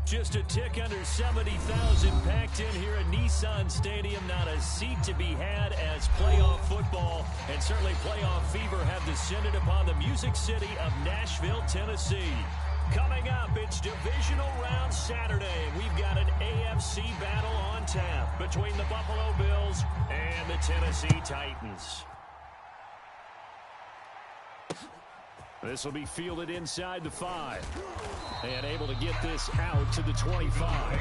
Just a tick under 70,000 packed in here at Nissan Stadium. Not a seat to be had as playoff football and certainly playoff fever have descended upon the Music City of Nashville, Tennessee. Coming up, it's Divisional Round Saturday. We've got an AFC battle on tap between the Buffalo Bills and the Tennessee Titans. This will be fielded inside the 5. And able to get this out to the 25.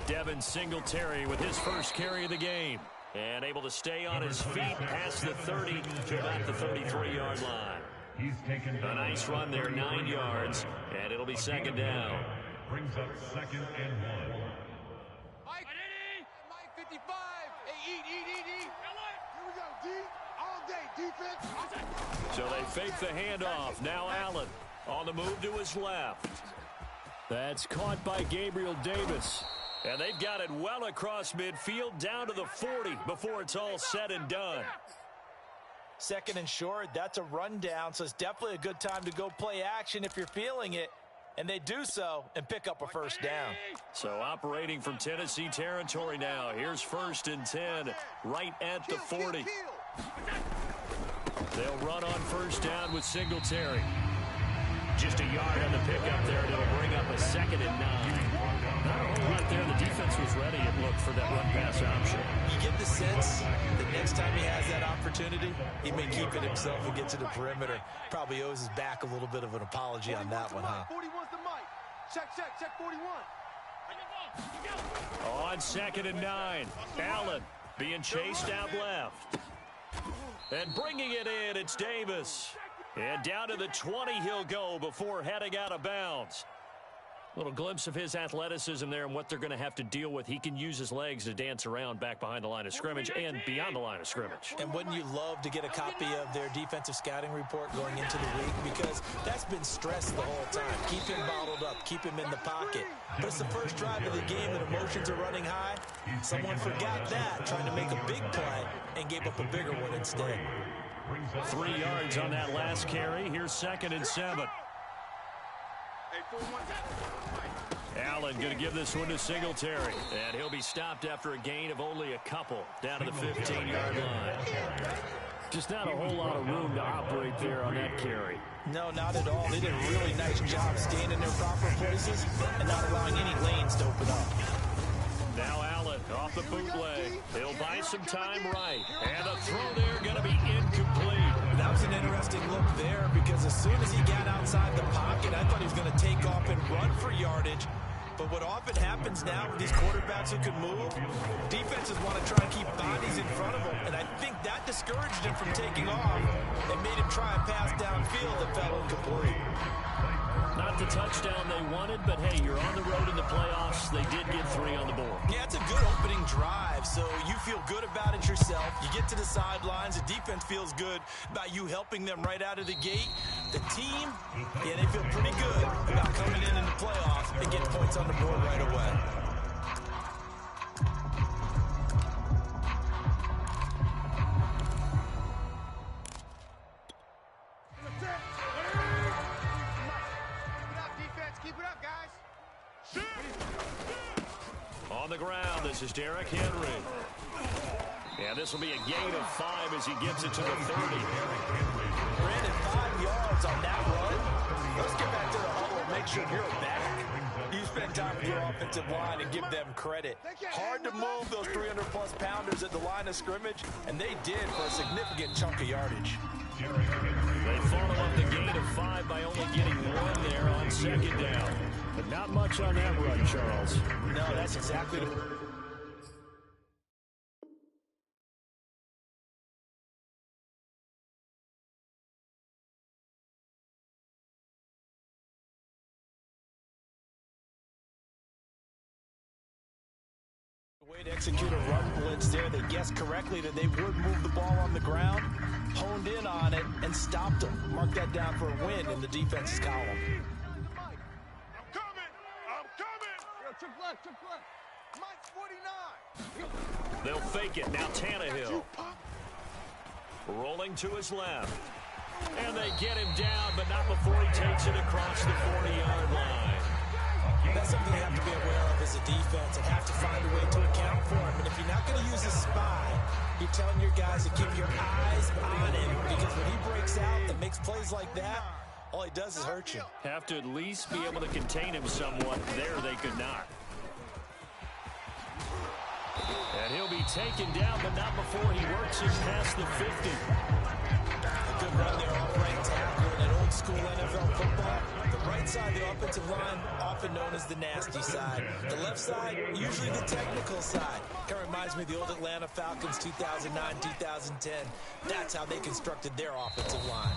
Devin Singletary with his first carry of the game. And able to stay on his feet past the 30 to about the 33-yard line. A nice run there, 9 yards. And it'll be second down. Brings up second and 1. Mike 55. Hey, eat. Here we go, D. All day, defense. So they fake the handoff. Now Allen on the move to his left. That's caught by Gabriel Davis. And they've got it well across midfield down to the 40 before it's all said and done. Second and short, that's a rundown, so it's definitely a good time to go play action if you're feeling it. And they do so and pick up a first down. So operating from Tennessee territory now. Here's 1st and 10 right at the 40. They'll run on first down with Singletary. Just a yard on the pickup there, and it'll bring up a 2nd and 9. Not a whole lot there. The defense was ready, it looked, for that run-pass option. You get the sense that next time he has that opportunity, he may keep it himself and get to the perimeter. Probably owes his back a little bit of an apology on that one, huh? 41's the mic. Check 41. On 2nd and 9, Allen being chased out left. And bringing it in, it's Davis. And down to the 20 he'll go before heading out of bounds. Little glimpse of his athleticism there and what they're going to have to deal with. He can use his legs to dance around back behind the line of scrimmage and beyond the line of scrimmage. And wouldn't you love to get a copy of their defensive scouting report going into the week? Because that's been stressed the whole time. Keep him bottled up. Keep him in the pocket. But it's the first drive of the game and emotions are running high. Someone forgot that, trying to make a big play, and gave up a bigger one instead. 3 yards on that last carry. Here's 2nd and 7. Allen going to give this one to Singletary. And he'll be stopped after a gain of only a couple down to the 15-yard line. Just not a whole lot of room to operate there on that carry. No, not at all. They did a really nice job staying in their proper places and not allowing any lanes to open up. Now Allen off the bootleg. He'll buy some time right. And a throw there going to be incomplete. That was an interesting look there because as soon as he got outside the pocket, I thought he was going to take off and run for yardage. But what often happens now with these quarterbacks who can move, defenses want to try and keep bodies in front of them. And I think that discouraged him from taking off and made him try a pass downfield that fell incomplete. Not the touchdown they wanted, but hey, you're on the road in the playoffs. They did get 3 on the board. Yeah, it's a good opening drive, so you feel good about it yourself. You get to the sidelines, the defense feels good about you helping them right out of the gate. The team, yeah, they feel pretty good about coming in the playoffs and getting points on the board right away. On the ground, this is Derrick Henry. And this will be a gain of 5 as he gets it to the 30. Brandon, 5 yards on that run. Let's get back to the huddle and make sure you're back. You spend time with your offensive line and give them credit. Hard to move those 300-plus pounders at the line of scrimmage, and they did for a significant chunk of yardage. They follow up the gain of 5 by only getting 1 there on 2nd down. But not much on that run, Charles. No, that's exactly the... Way to execute a run blitz there. They guessed correctly that they would move the ball on the ground, honed in on it, and stopped them. Mark that down for a win in the defense's column. I'm coming! Yo, trick left. Mike 49! They'll fake it. Now Tannehill. Rolling to his left. And they get him down, but not before he takes it across the 40-yard line. That's something you have to be aware of as a defense and have to find a way to account for him. And if you're not going to use a spy, you're telling your guys to keep your eyes on him, because when he breaks out and makes plays like that, all he does is hurt you. Have to at least be able to contain him somewhat. There they could not. And he'll be taken down, but not before he works his past the 50. A good run there off right tackle in an old-school NFL football. The right side of the offensive line, often known as the nasty side. The left side, usually the technical side. Kind of reminds me of the old Atlanta Falcons 2009, 2010. That's how they constructed their offensive line.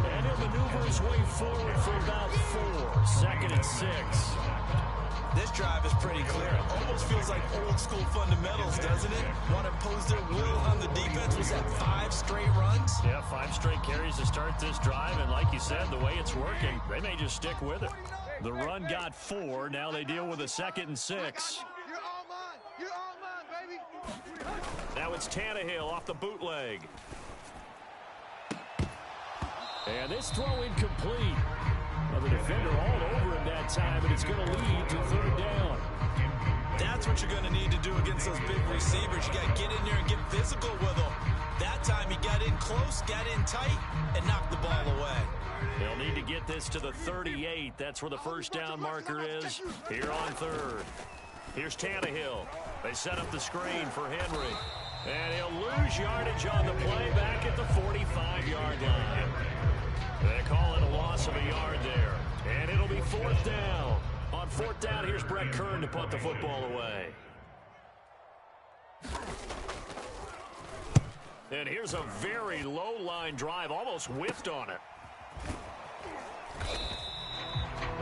And he'll maneuver his way forward for about 4. Second and 6. This drive is pretty clear. Almost feels like old-school fundamentals, doesn't it? Want to impose their will on the defense. Was that 5 straight runs? Yeah, 5 straight carries to start this drive, and like you said, the way it's working, they may just stick with it. The run got 4. Now they deal with a 2nd and 6. You're all mine, baby! Now it's Tannehill off the bootleg. And this throw incomplete. Well, the defender all over him that time, and it's going to lead to 3rd down. That's what you're going to need to do against those big receivers. You got to get in there and get physical with them. That time he got in close, got in tight, and knocked the ball away. They'll need to get this to the 38. That's where the first down marker is here on 3rd. Here's Tannehill. They set up the screen for Henry. And he'll lose yardage on the play back at the 45-yard line. They call it a loss of a yard there. And it'll be 4th down. On 4th down, here's Brett Kern to put the football away. And here's a very low-line drive, almost whiffed on it.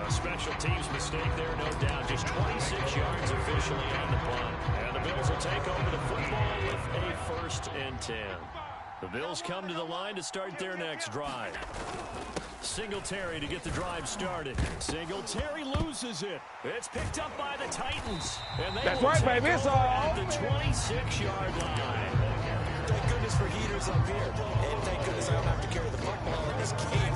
A special teams mistake there, no doubt. Just 26 yards officially on the punt. And the Bills will take over the football with a 1st and 10. The Bills come to the line to start their next drive. Singletary to get the drive started. Singletary loses it. It's picked up by the Titans. And they That's right, baby. It's all at the 26-yard line. Thank goodness for heaters up here. And thank goodness I don't have to carry the football in this game.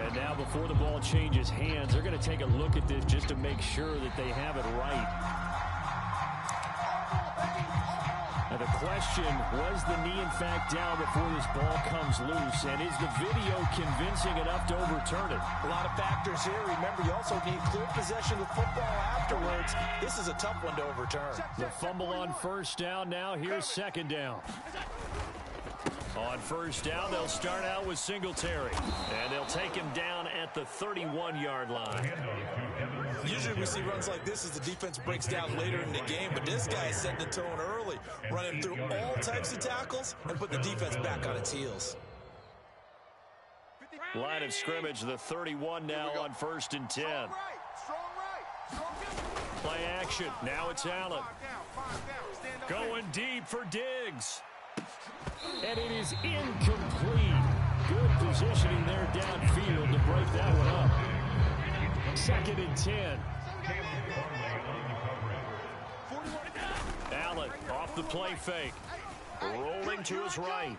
And now before the ball changes hands, they're going to take a look at this just to make sure that they have it right. Now the question, was the knee in fact down before this ball comes loose? And is the video convincing enough to overturn it? A lot of factors here. Remember, you also need clear possession of the football afterwards. This is a tough one to overturn. The fumble on 1st down. Now here's 2nd down. On 1st down, they'll start out with Singletary. And they'll take him down at the 31-yard line. Usually we see runs like this as the defense breaks down later in the game, but this guy is setting the tone early, running through all types of tackles and put the defense back on its heels. Line of scrimmage, the 31 now on 1st and 10. Play action. Now it's Allen. Going deep for Diggs. And it is incomplete. Good positioning there downfield to break that one up. 2nd and 10. Allen off the play fake. Rolling to his right.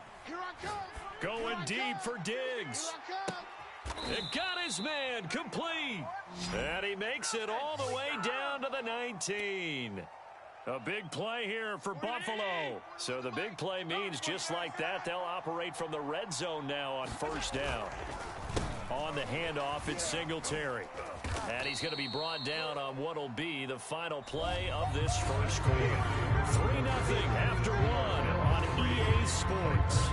Going deep for Diggs. It got his man complete. And he makes it all the way down to the 19. A big play here for Buffalo. So the big play means just like that, they'll operate from the red zone now on 1st down. On the handoff, it's Singletary. And he's going to be brought down on what will be the final play of this first quarter. 3-0 after 1 on EA Sports.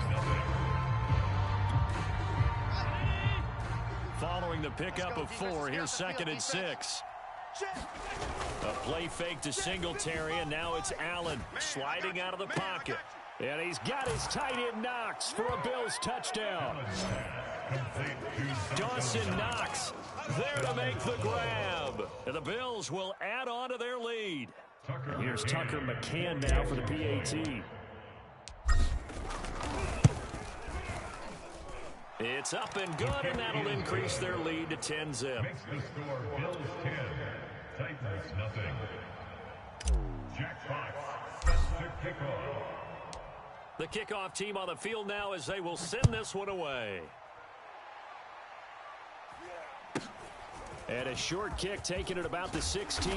Following the pickup of 4, here's 2nd and 6. A play fake to Singletary, and now it's Allen sliding out of the pocket. And he's got his tight end Knox for a Bills touchdown. Dawson Knox there to make the grab. And the Bills will add on to their lead. Here's Tucker McCann now for the PAT. It's up and good, and that'll increase their lead to 10-zip. Makes the score Bills 10, Titans nothing. Jack Fox sets the kickoff. The kickoff team on the field now as they will send this one away. And a short kick taken at about the 16.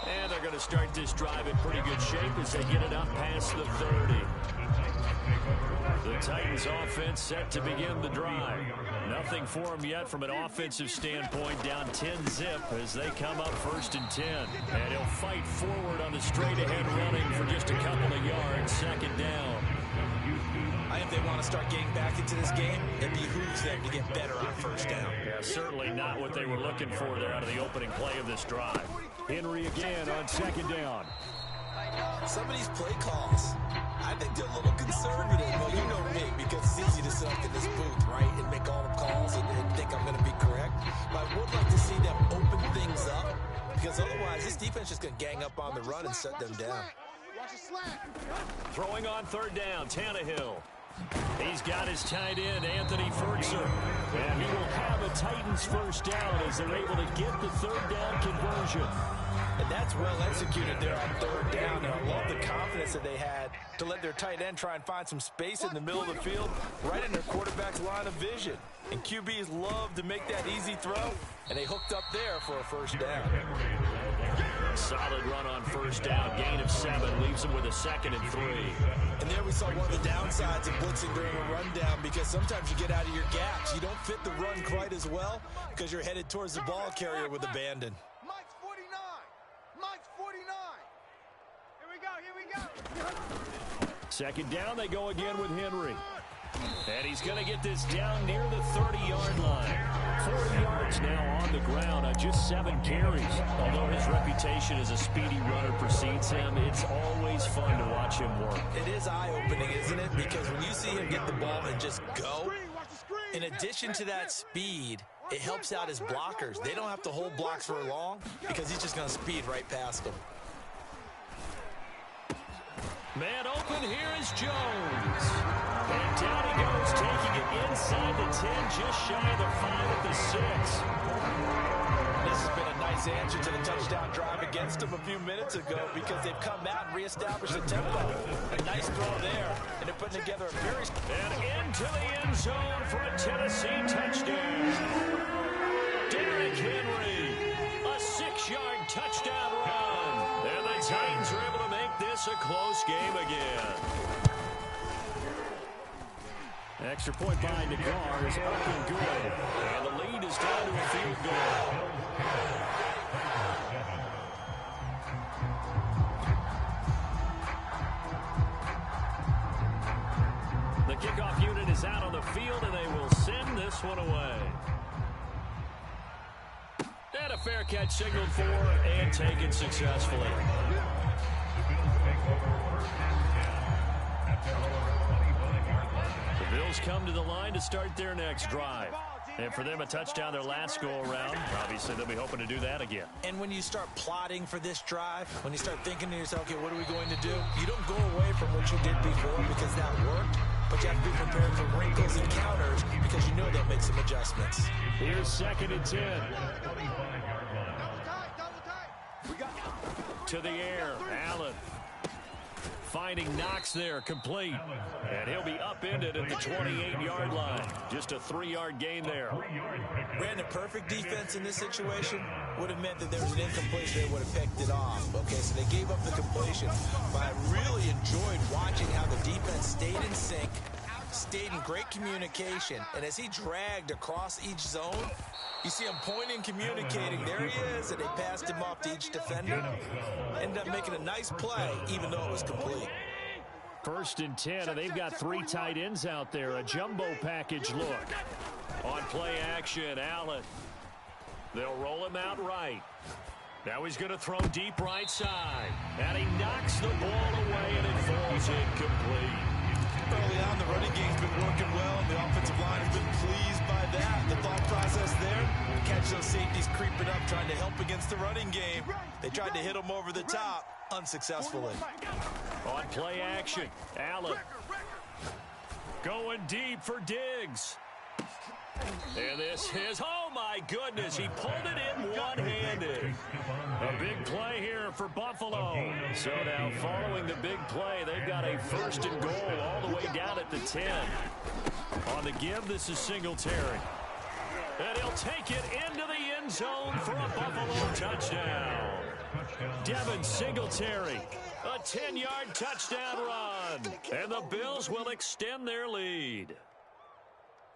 And they're going to start this drive in pretty good shape as they get it up past the 30. The Titans offense set to begin the drive. Nothing for them yet from an offensive standpoint, down 10-zip as they come up 1st and 10. And he'll fight forward on the straight-ahead running for just a couple of yards, 2nd down. I think they want to start getting back into this game. It behooves them to get better on 1st down. Yeah, certainly not what they were looking for there out of the opening play of this drive. Henry again on 2nd down. Some of these play calls, I think they're a little conservative. Well, you know me, because it's easy to sit up in this booth, right, and make all the calls and think I'm going to be correct. But I would like to see them open things up, because otherwise this defense is going to gang up on the run and shut them down. Throwing on 3rd down, Tannehill. He's got his tight end, Anthony Ferguson. And he will have a Titans 1st down as they're able to get the 3rd down conversion. And that's well executed there on 3rd down. And I love the confidence that they had to let their tight end try and find some space in the middle of the field, right in their quarterback's line of vision. And QBs love to make that easy throw, and they hooked up there for a 1st down. Solid run on 1st down. Gain of 7 leaves him with a 2nd and 3. And there we saw one of the downsides of blitzing during a rundown, because sometimes you get out of your gaps. You don't fit the run quite as well because you're headed towards the ball carrier with abandon. Mike's 49. Mike's 49. Here we go. 2nd down, they go again with Henry. And he's going to get this down near the 30-yard line. 40 yards now on the ground on just 7 carries. Although his reputation as a speedy runner precedes him, it's always fun to watch him work. It is eye-opening, isn't it? Because when you see him get the ball and just go, in addition to that speed, it helps out his blockers. They don't have to hold blocks for long because he's just going to speed right past them. Man open, here is Jones. And down he goes, taking it inside the 10, just shy of the 5 at the 6. This has been a nice answer to the touchdown drive against them a few minutes ago, because they've come out and reestablished the tempo. A nice throw there, and they're putting together a very... And into the end zone for a Tennessee touchdown. Derrick Henry, a 6-yard touchdown run. And the Titans are able to make this a close game again. Extra point by Nagar is up and good. And the lead is down to a field goal. The kickoff unit is out on the field, and they will send this one away. And a fair catch signaled for and taken successfully. The Bills come to the line to start their next drive. And for them, a touchdown their last go-around. Obviously, they'll be hoping to do that again. And when you start plotting for this drive, when you start thinking to yourself, okay, what are we going to do? You don't go away from what you did before because that worked, but you have to be prepared for wrinkles and counters because you know they'll make some adjustments. Here's 2nd and 10. To the air, Allen. Finding Knox there, complete. And he'll be upended at the 28-yard line. Just a 3-yard gain there. Brandon, perfect defense in this situation would have meant that there was an incompletion. They would have picked it off. Okay, so they gave up the completion. But I really enjoyed watching how the defense stayed in sync, stayed in great communication. And as he dragged across each zone, you see him pointing, communicating. There he is, and they passed him off to each defender. Ended up making a nice play, even though it was complete. 1st and 10, and they've got 3 tight ends out there. A jumbo package look. On play action, Allen. They'll roll him out right. Now he's going to throw deep right side. And he knocks the ball away, and it falls incomplete. Early on, the running game's been working well, and the offensive line has been pleased by that. The thought process there, catch those safeties creeping up, trying to help against the running game. They tried to hit him over the top, unsuccessfully. On play action, Allen. Going deep for Diggs. And this is, oh my goodness, he pulled it in one-handed. A big play here for Buffalo. So now following the big play, they've got a 1st and goal all the way down at the 10. On the give, this is Singletary. And he'll take it into the end zone for a Buffalo touchdown. Devin Singletary, a 10-yard touchdown run. And the Bills will extend their lead.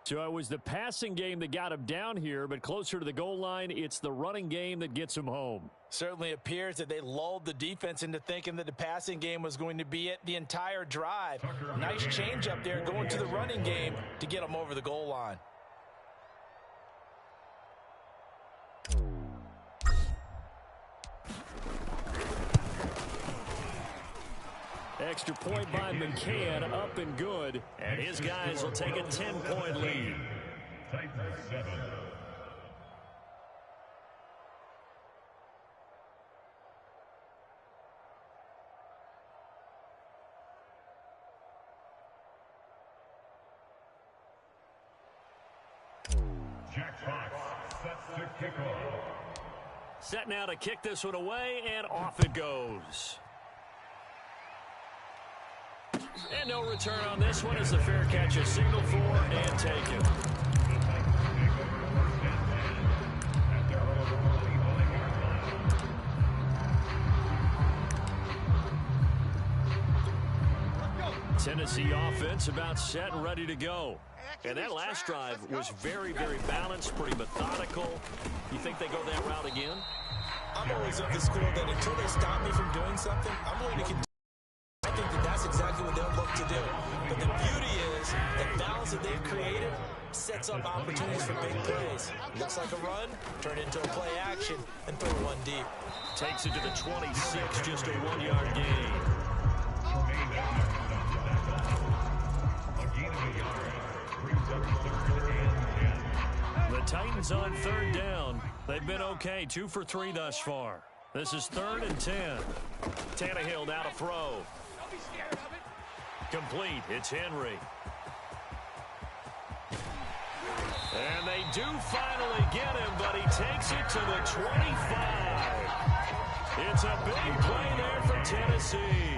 So it was the passing game that got him down here, but closer to the goal line, it's the running game that gets him home. Certainly appears that they lulled the defense into thinking that the passing game was going to be it the entire drive. Nice change up there going to the running game to get him over the goal line. Extra point by McCann, up and good. And his guys will take a 10-point lead. Titans 7. Jack Fox sets to kick off. Set now to kick this one away, and off it goes. And no return on this one as the fair catch is signaled for and taken. Tennessee offense about set and ready to go. And that last drive was very, very balanced, pretty methodical. You think they go that route again? I'm always of the school that until they stop me from doing something, I'm going to continue. I think that that's exactly what they'll look to do. But the beauty is the balance that they've created sets up opportunities for big plays. Looks like a run, turn into a play action, and throw one deep. Takes it to the 26, just a 1-yard gain. The Titans on 3rd down. They've been okay, 2 for 3 thus far. This is 3rd and 10. Tannehill now to throw. Complete. It's Henry. And they do finally get him, but he takes it to the 25. It's a big play there for Tennessee.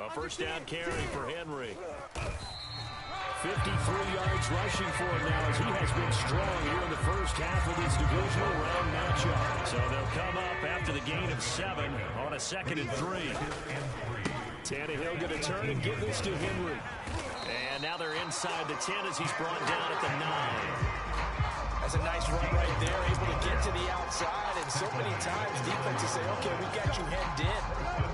A first down carry for Henry. 53 yards rushing for him now as he has been strong here in the first half of this divisional round matchup. So they'll come up after the gain of 7 on a 2nd and 3. Tannehill going to turn and give this to Henry. And now they're inside the 10 as he's brought down at the 9. That's a nice run right there, able to get to the outside, and so many times defenses say, okay, we got you hemmed in.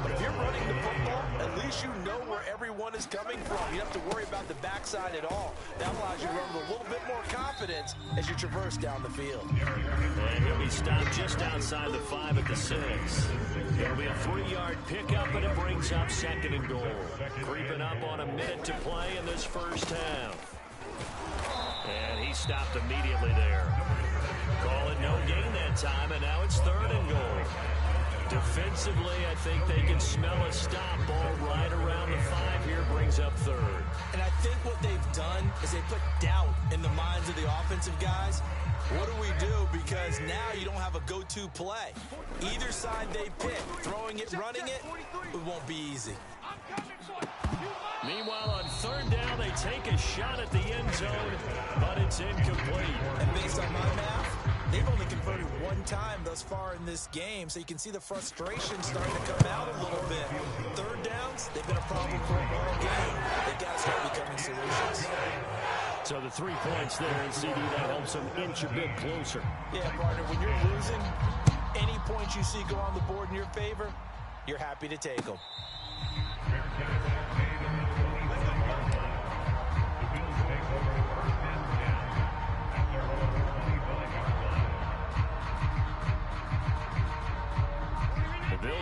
But if you're running the football, at least you know where everyone is coming from. You don't have to worry about the backside at all. That allows you to run with a little bit more confidence as you traverse down the field. And he'll be stopped just outside the 5 at the 6. It'll be a 3-yard pickup, and it brings up 2nd and goal. Creeping up on a minute to play in this first half. And he stopped immediately there. Call it no gain that time, and now it's 3rd and goal. Defensively, I think they can smell a stop. Ball right around the 5 here, brings up 3rd. And I think what they've done is they put doubt in the minds of the offensive guys. What do we do? Because now you don't have a go-to play. Either side they pick, throwing it, running it, it won't be easy. Meanwhile, on 3rd down, they take a shot at the end zone, but it's incomplete. And based on my math, they've only converted 1 time thus far in this game, so you can see the frustration starting to come out a little bit. 3rd downs, they've been a problem for them all game. They've got to start becoming solutions. So the 3 points there, and CD, that helps them inch a bit closer. Yeah, partner, when you're losing, any points you see go on the board in your favor, you're happy to take them.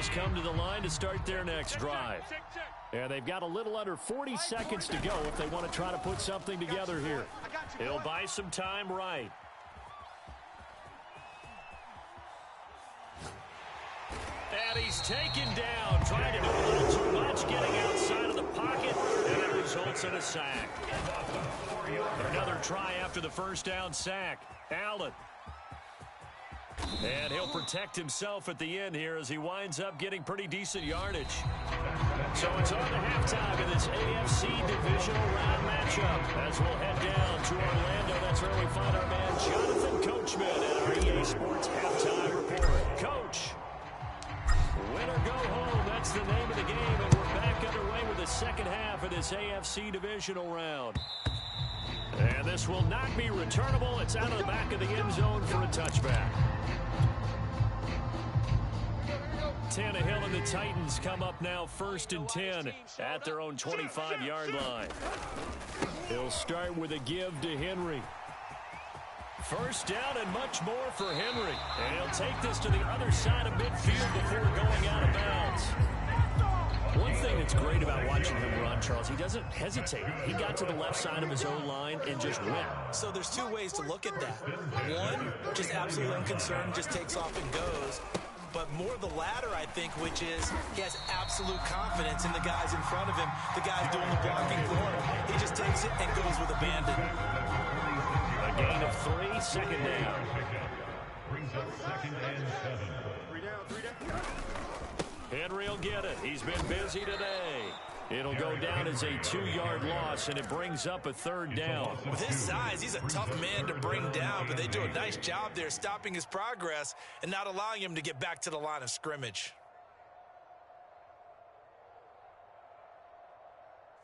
Bills come to the line to start their next drive. And they've got a little under 40 seconds to go if they want to try to put something together here. He'll buy some time right. And he's taken down, trying to do a little too much, getting outside of the pocket, and it results in a sack. Another try after the first down sack. Allen. And he'll protect himself at the end here as he winds up getting pretty decent yardage. So it's on to halftime in this AFC divisional round matchup as we'll head down to Orlando. That's where we find our man Jonathan Coachman at our EA Sports Halftime Report. Coach, win or go home, that's the name of the game, and we're back underway with the second half of this AFC divisional round. And this will not be returnable. It's out of the back of the end zone for a touchback. Tannehill and the Titans come up now 1st and 10 at their own 25-yard line. He'll start with a give to Henry. First down and much more for Henry. And he'll take this to the other side of midfield before going out of bounds. One thing that's great about watching him run, Charles, he doesn't hesitate. He got to the left side of his own line and just went. So there's two ways to look at that. One, just absolutely unconcerned, just takes off and goes. But more the latter, I think, which is he has absolute confidence in the guys in front of him, the guys doing the blocking for him. He just takes it and goes with abandon. A gain of 3, second down. Brings up 2nd and 7. 3 down. Henry will get it. He's been busy today. It'll go down as a 2-yard loss, and it brings up a 3rd down. With his size, he's a tough man to bring down, but they do a nice job there stopping his progress and not allowing him to get back to the line of scrimmage.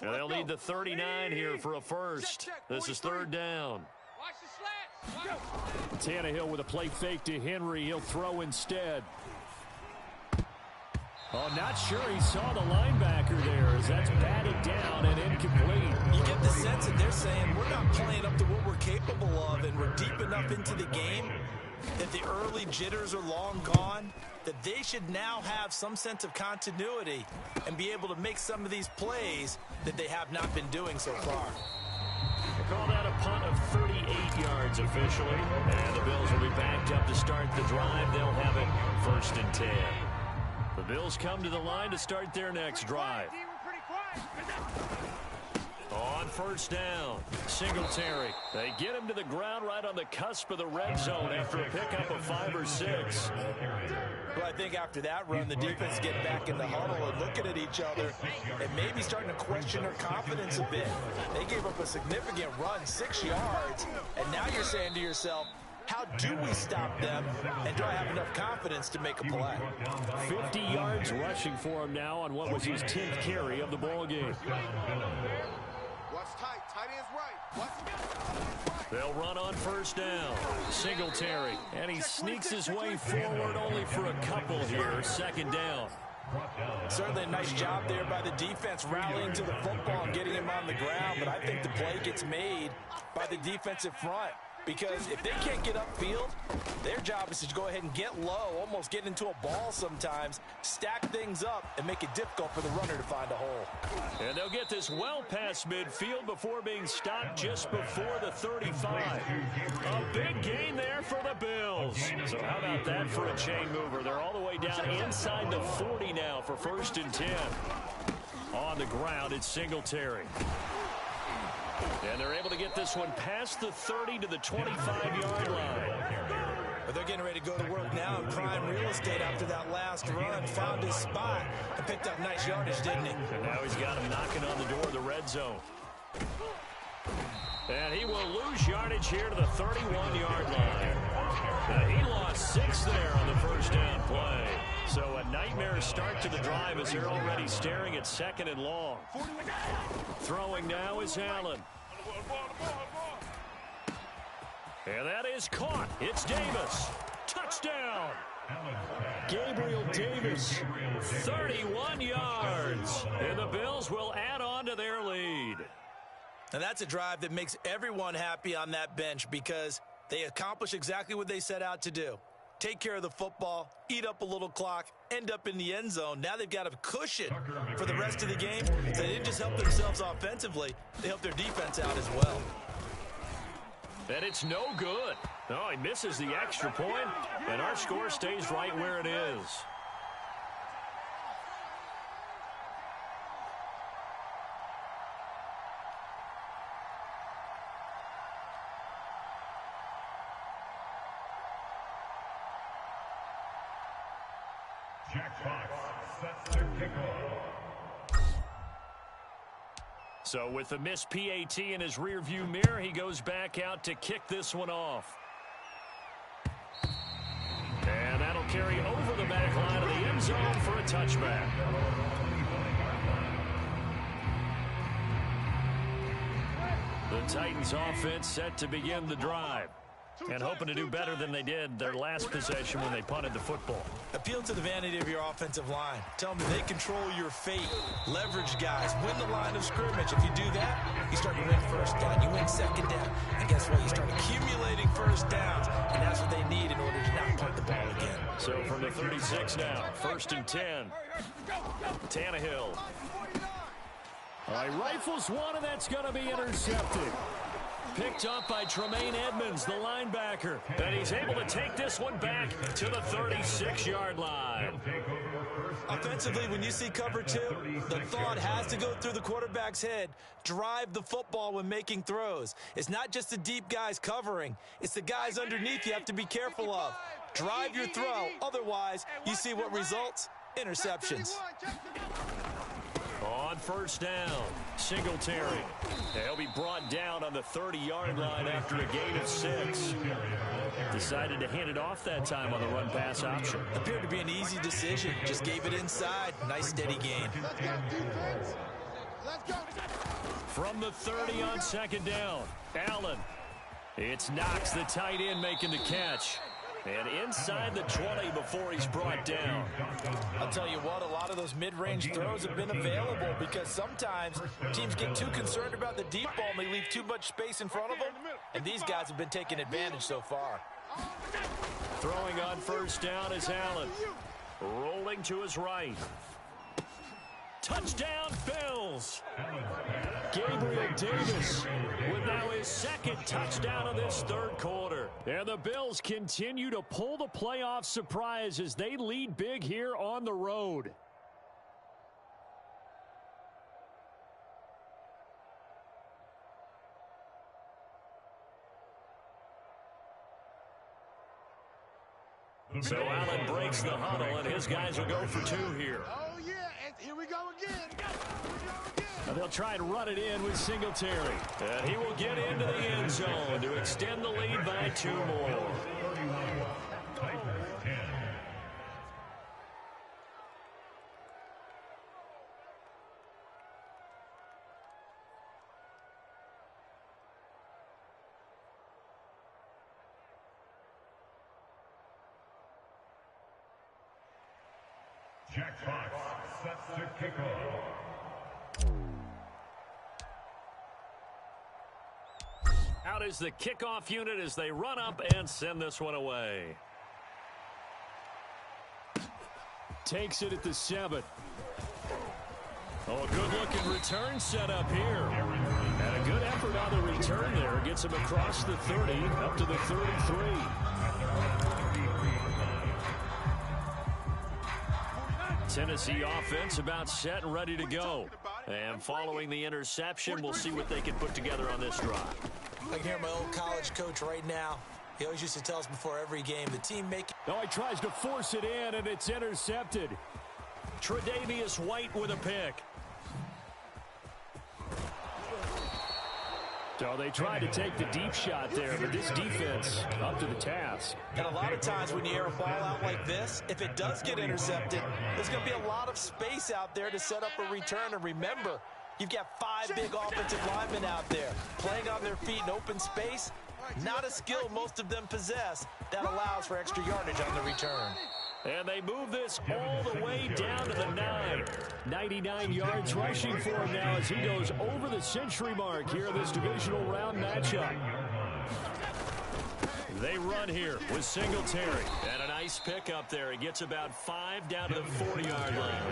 And they'll need the 39 here for a first. This is 3rd down. Tannehill with a play fake to Henry. He'll throw instead. Oh, not sure he saw the linebacker there as that's batted down and incomplete. You get the sense that they're saying we're not playing up to what we're capable of, and we're deep enough into the game that the early jitters are long gone, that they should now have some sense of continuity and be able to make some of these plays that they have not been doing so far. They call that a punt of 38 yards officially, and the Bills will be backed up to start the drive. They'll have it 1st and 10. The Bills come to the line to start their next drive. On 1st down, Singletary. They get him to the ground right on the cusp of the red zone after a pickup of 5 or 6. Well, I think after that run, the defense get back in the huddle and looking at each other and maybe starting to question their confidence a bit. They gave up a significant run, 6 yards, and now you're saying to yourself, how do we stop them, and do I have enough confidence to make a play? 50 yards rushing for him now on what was his 10th carry of the ball game. Watch tight. Tight end's right. Watch. They'll run on 1st down. Singletary, and he sneaks his way forward only for a couple here. 2nd down. Certainly a nice job there by the defense rallying to the football and getting him on the ground, but I think the play gets made by the defensive front. Because if they can't get upfield, their job is to go ahead and get low, almost get into a ball sometimes, stack things up, and make it difficult for the runner to find a hole. And they'll get this well past midfield before being stopped just before the 35. A big gain there for the Bills. So how about that for a chain mover? They're all the way down inside the 40 now for 1st and 10. On the ground, it's Singletary. And they're able to get this one past the 30 to the 25-yard line. But they're getting ready to go to work now in prime real estate after that last run. Found his spot and picked up nice yardage, didn't he? And now he's got him knocking on the door of the red zone. And he will lose yardage here to the 31-yard line. Now he lost 6 there on the 1st down play. So a nightmare start to the drive as they're already staring at 2nd and long. Throwing now is Allen. And that is caught. It's Davis. Touchdown. Gabriel Davis, 31 yards. And the Bills will add on to their lead. And that's a drive that makes everyone happy on that bench because they accomplish exactly what they set out to do. take care of the football, eat up a little clock, end up in the end zone. Now they've got a cushion for the rest of the game. So they didn't just help themselves offensively, they helped their defense out as well. And it's no good. Oh, he misses the extra point, and our score stays right where it is. Jack Fox sets the kickoff. So with the missed PAT in his rearview mirror, he goes back out to kick this one off. And that'll carry over the back line of the end zone for a touchback. The Titans offense set to begin the drive. And hoping to do better than they did their last possession when they punted the football. Appeal to the vanity of your offensive line. Tell them they control your fate. Leverage guys. Win the line of scrimmage. If you do that, you start to win first down. You win second down. And guess what? You start accumulating first downs. And that's what they need in order to not punt the ball again. So from the 36 now, 1st and 10. Tannehill. All right, rifles one, and that's going to be intercepted. Picked up by Tremaine Edmonds, the linebacker. And he's able to take this one back to the 36-yard line. Offensively, when you see cover two, the thought has to go through the quarterback's head. Drive the football when making throws. It's not just the deep guys covering. It's the guys underneath you have to be careful of. Drive your throw. Otherwise, you see what results? Interceptions. On 1st down, Singletary. He'll be brought down on the 30-yard line after a gain of 6. Decided to hand it off that time on the run-pass option. Appeared to be an easy decision. Just gave it inside. Nice steady gain. From the 30 on 2nd down, Allen. It's Knox, the tight end, making the catch. And inside the 20 before he's brought down. I'll tell you what, a lot of those mid-range throws have been available because sometimes teams get too concerned about the deep ball and they leave too much space in front of them. And these guys have been taking advantage so far. Throwing on 1st down is Allen. Rolling to his right. Touchdown, Bills. Gabriel Davis with now his 2nd touchdown of this 3rd quarter. And the Bills continue to pull the playoff surprise as they lead big here on the road. So Allen breaks the huddle, and his guys will go for 2 here. Oh, yeah, and here we go again. And they'll try and run it in with Singletary. And he will get into the end zone to extend the lead by 2 more. Jack Fox sets the kickoff. Out is the kickoff unit as they run up and send this one away. Takes it at the 7. Oh, a good-looking return set up here. And a good effort on the return there. Gets him across the 30, up to the 33. Tennessee offense about set and ready to go. And following the interception, we'll see what they can put together on this drive. I can hear my old college coach right now. He always used to tell us before every game, the team making... Oh, he tries to force it in, and it's intercepted. Tre'Davious White with a pick. So they tried to take the deep shot there, but this defense up to the task. And a lot of times when you air a ball out like this, if it does get intercepted, there's going to be a lot of space out there to set up a return. And remember, you've got 5 big offensive linemen out there playing on their feet in open space. Not a skill most of them possess that allows for extra yardage on the return. And they move this all the way down to the 9. 99 yards rushing for him now as he goes over the century mark here in this divisional round matchup. They run here with Singletary. And a nice pickup there. He gets about 5 down to the 40-yard line.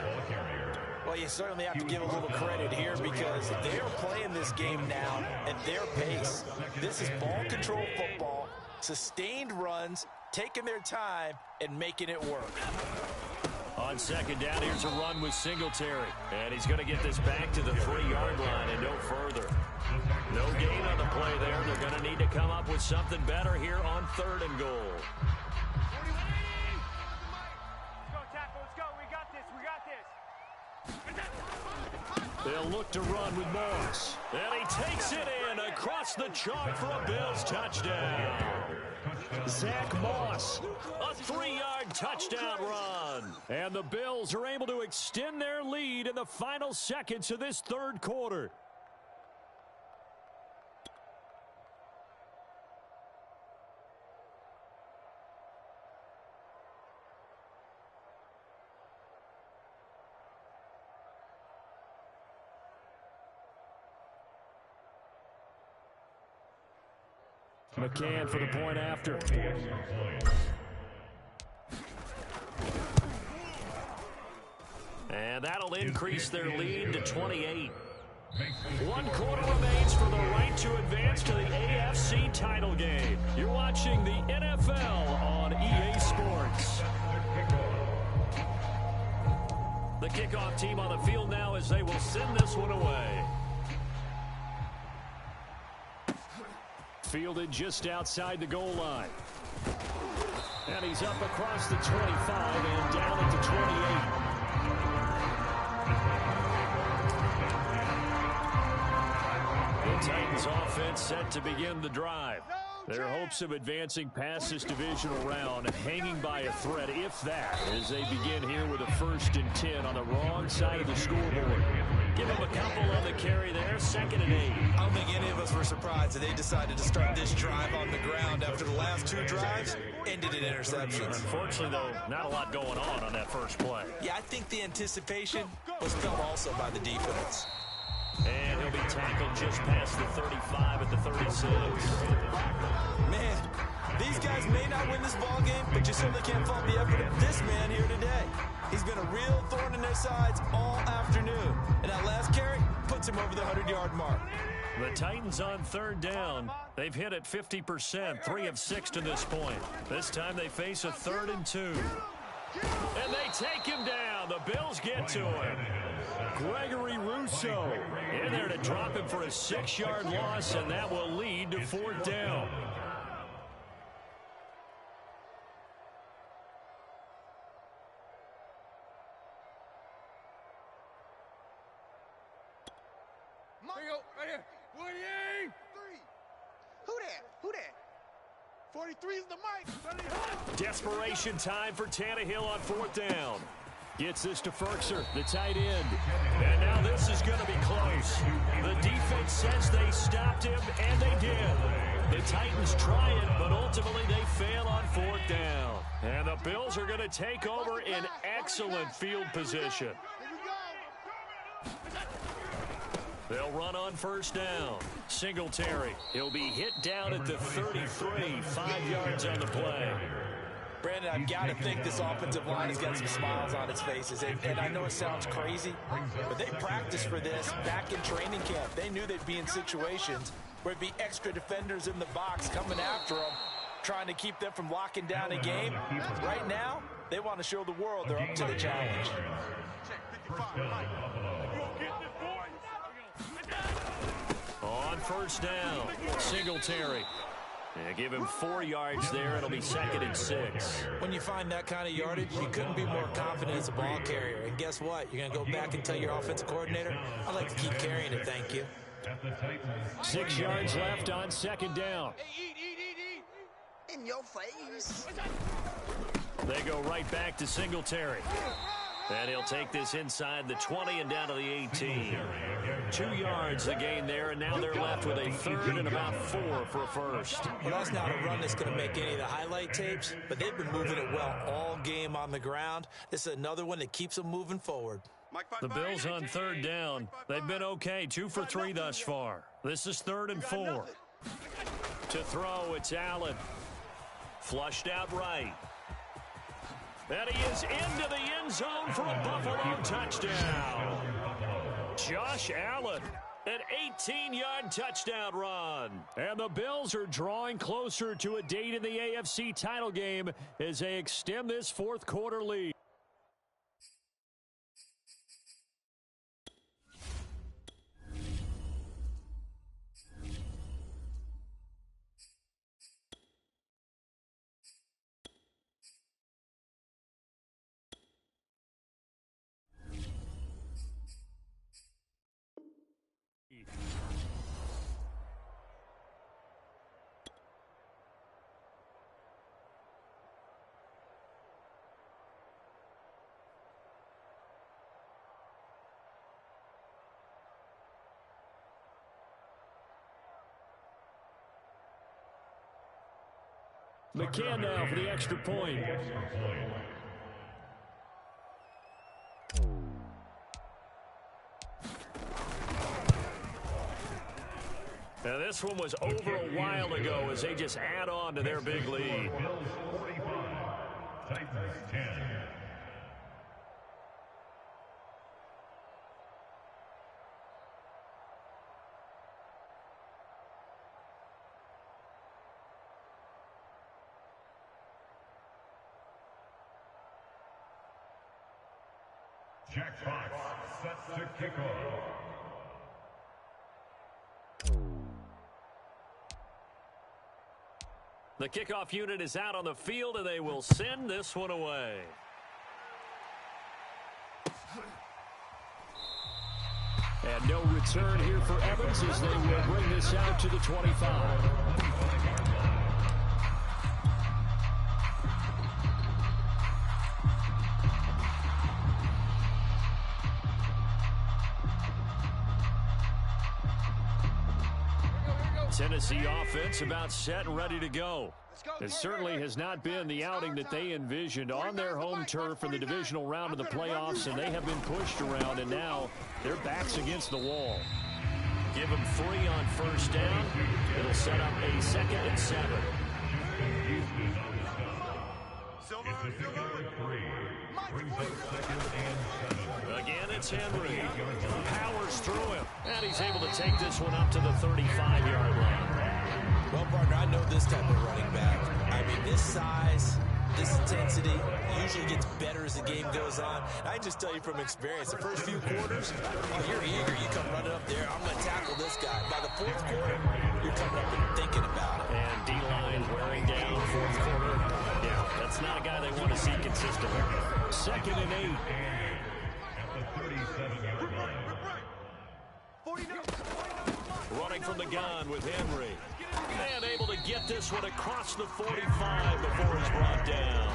Well, you certainly have to give a little credit here because they're playing this game now at their pace. This is ball control football, sustained runs, taking their time, and making it work. On second down, here's a run with Singletary. And he's going to get this back to the 3-yard line and no further. No gain on the play there. They're going to need to come up with something better here on 3rd and goal. Let's go, tackle. Let's go. We got this. We got this. They'll look to run with Moss. And he takes it in across the chalk for a Bills touchdown. Zach Moss, a 3-yard touchdown run. And the Bills are able to extend their lead in the final seconds of this 3rd quarter. McCann for the point after. And that'll increase their lead to 28. 1 quarter remains for the right to advance to the AFC title game. You're watching the NFL on EA Sports. The kickoff team on the field now as they will send this one away. Fielded just outside the goal line. And he's up across the 25 and down at the 28. The Titans offense set to begin the drive. Their hopes of advancing past this divisional round hanging by a thread, if that, as they begin here with a 1st and 10 on the wrong side of the scoreboard. Give them a couple on the carry there, 2nd and 8. I don't think any of us were surprised that they decided to start this drive on the ground after the last 2 drives ended in interceptions. Unfortunately, though, not a lot going on that first play. Yeah, I think the anticipation was felt also by the defense. And he'll be tackled just past the 35 at the 36. Man, these guys may not win this ball game, but you certainly can't fault the effort of this man here today. He's been a real thorn in their sides all afternoon. And that last carry puts him over the 100-yard mark. The Titans on 3rd down. They've hit it 50%, 3 of 6 to this point. This time they face a 3rd and 2. And they take him down. The Bills get to him. Gregory Rousseau in there to drop him for a 6-yard loss, and that will lead to 4th down. Right here. 48. 3. Who that? Who that? 43 is the mic. Desperation time for Tannehill on 4th down. Gets this to Ferkser, the tight end. And now this is going to be close. The defense says they stopped him, and they did. The Titans try it, but ultimately they fail on 4th down. And the Bills are going to take over in excellent field position. They'll run on 1st down. Singletary. He'll be hit down at the 33, 5 yards on the play. Brandon, I've got to think this offensive line has got some smiles on its faces. And I know it sounds crazy, but they practiced for this back in training camp. They knew they'd be in situations where it'd be extra defenders in the box coming after them, trying to keep them from locking down a game. Right now, they want to show the world they're up to the challenge. On 1st down, Singletary. Yeah, give him 4 yards there. It'll be 2nd and 6. When you find that kind of yardage, you couldn't be more confident as a ball carrier. And guess what? You're going to go back and tell your offensive coordinator, I'd like to keep carrying it, thank you. 6 yards left on 2nd down. Hey, eat. In your face. They go right back to Singletary. And he'll take this inside the 20 and down to the 18. 2 yards the gain there, and now they're left with a 3rd and about 4 for a 1st. Well, that's not a run that's going to make any of the highlight tapes, but they've been moving it well all game on the ground. This is another one that keeps them moving forward. The Bills on 3rd down. They've been okay, 2 for 3 thus far. This is 3rd and 4. To throw, it's Allen. Flushed out right. And he is into the end zone for a Buffalo touchdown. Josh Allen, an 18-yard touchdown run. And the Bills are drawing closer to a date in the AFC title game as they extend this fourth quarter lead. McCann now for the extra point. Now this one was over a while ago as they just add on to their big lead. Bills 45, Titans 10. Jack Fox sets to kick off. The kickoff unit is out on the field, and they will send this one away. And no return here for Evans as they will bring this out to the 25. Tennessee offense about set and ready to go. It certainly has not been the outing that they envisioned on their home turf in the divisional round of the playoffs, and they have been pushed around, and now their backs against the wall. Give them 3 on first down. It'll set up a 2nd and 7. Again, it's Henry. Powers through him. And he's able to take this one up to the 35-yard line. Well, partner, I know this type of running back. I mean, this size, this intensity usually gets better as the game goes on. I just tell you from experience, the first few quarters, you're eager. You come running up there, I'm going to tackle this guy. By the fourth quarter, you're coming up and thinking about it. And D-line wearing down fourth quarter. Yeah, that's not a guy they want to see consistently. 2nd and 8. At the 37-yard line. Running from the gun with Henry. And able to get this one across the 45 before he's brought down.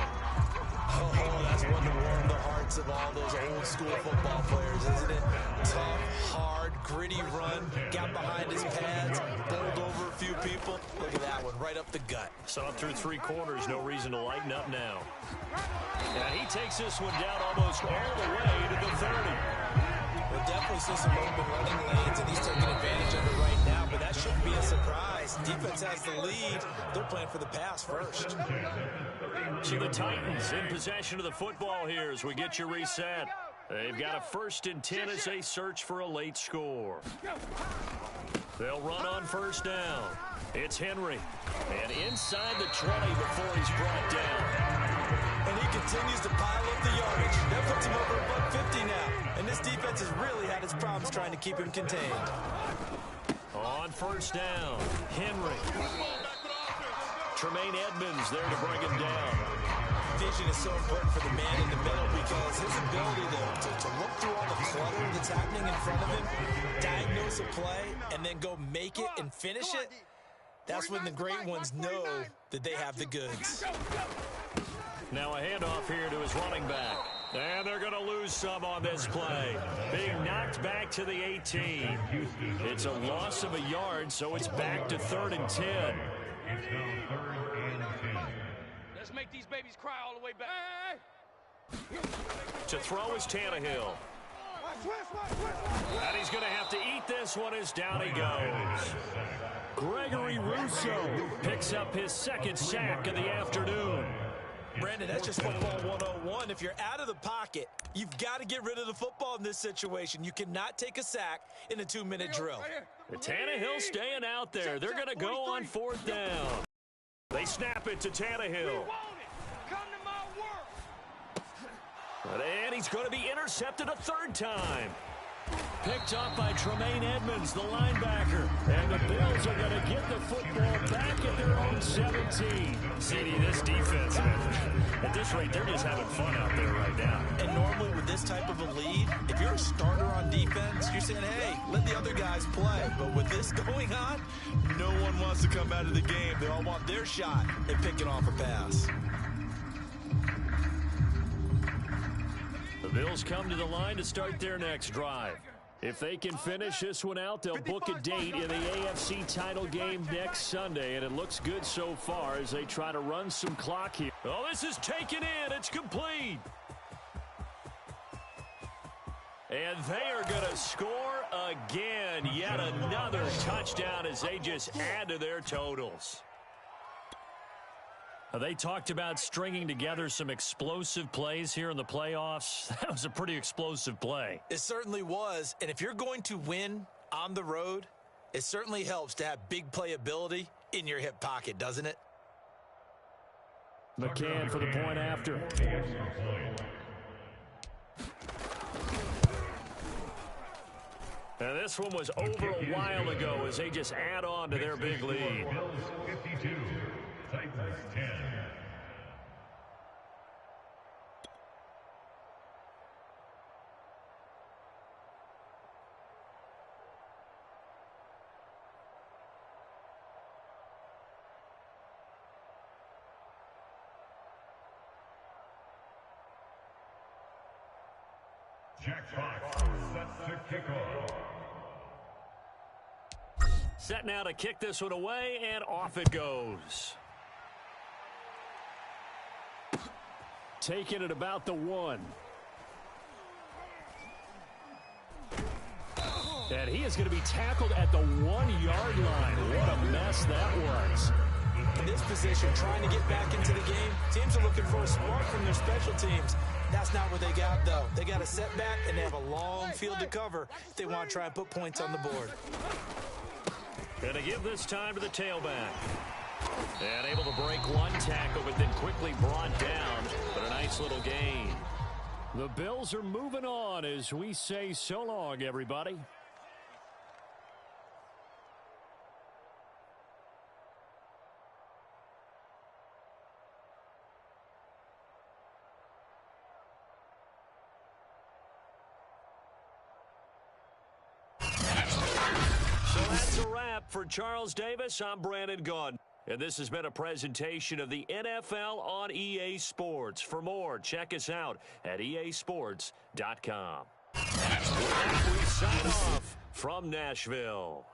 Oh, that's one to warm the hearts of all those old school football players, isn't it? Tough, hard, gritty run. Got behind his pads, bowled over a few people. Look at that one, right up the gut. Saw it through 3 quarters. No reason to lighten up now. And he takes this one down almost all the way to the 30. We'll definitely see some open running lanes, and he's taking advantage of it right now, but that shouldn't be a surprise. Defense has the lead. They're playing for the pass first. So the Titans in possession of the football here as we get you reset. They've got a 1st and 10 as they search for a late score. They'll run on first down. It's Henry. And inside the 20 before he's brought down. And he continues to pile up the yardage. That puts him over $150 now. And this defense has really had its problems trying to keep him contained. On first down, Henry. Tremaine Edmonds there to bring him down. Vision is so important for the man in the middle because his ability to look through all the clutter that's happening in front of him, diagnose a play, and then go make it and finish it, that's when the great ones know that they have the goods. Now a handoff here to his running back. And they're going to lose some on this play. Being knocked back to the 18. It's a loss of a yard, so it's back to 3rd and 10. It's now 3rd and 10. Let's make these babies cry all the way back. To throw is Tannehill. And he's going to have to eat this one as down he goes. Gregory Rousseau picks up his second sack of the afternoon. Brandon, that's just football 101. If you're out of the pocket, you've got to get rid of the football in this situation. You cannot take a sack in a 2-minute drill. Tannehill staying out there. They're going to go on fourth down. They snap it to Tannehill. And he's going to be intercepted a third time. Picked up by Tremaine Edmonds, the linebacker. And the Bills are going to get the football back at their own 17. CD, this defense, at this rate, they're just having fun out there right now. And normally with this type of a lead, if you're a starter on defense, you're saying, hey, let the other guys play. But with this going on, no one wants to come out of the game. They all want their shot at picking off a pass. The Bills come to the line to start their next drive. If they can finish this one out, they'll book a date in the AFC title game next Sunday, and it looks good so far as they try to run some clock here. Oh, this is taken in. It's complete. And they are going to score again. Yet another touchdown as they just add to their totals. They talked about stringing together some explosive plays here in the playoffs. That was a pretty explosive play. It certainly was. And if you're going to win on the road, it certainly helps to have big playability in your hip pocket, doesn't it? McCann for the point after. And this one was over a while ago as they just add on to their big lead. Bills 52, Titans 10. Jack Fox set to kick off. Set now to kick this one away, and off it goes. Taking it about the 1. And he is going to be tackled at the 1-yard line. What a mess that was. In this position, trying to get back into the game, teams are looking for a spark from their special teams. That's not what they got, though. They got a setback, and they have a long field to cover if they want to try and put points on the board. Going to give this time to the tailback. And able to break one tackle, but then quickly brought down. But a nice little gain. The Bills are moving on as we say so long, everybody. For Charles Davis, I'm Brandon Gunn. And this has been a presentation of the NFL on EA Sports. For more, check us out at easports.com. We sign off from Nashville.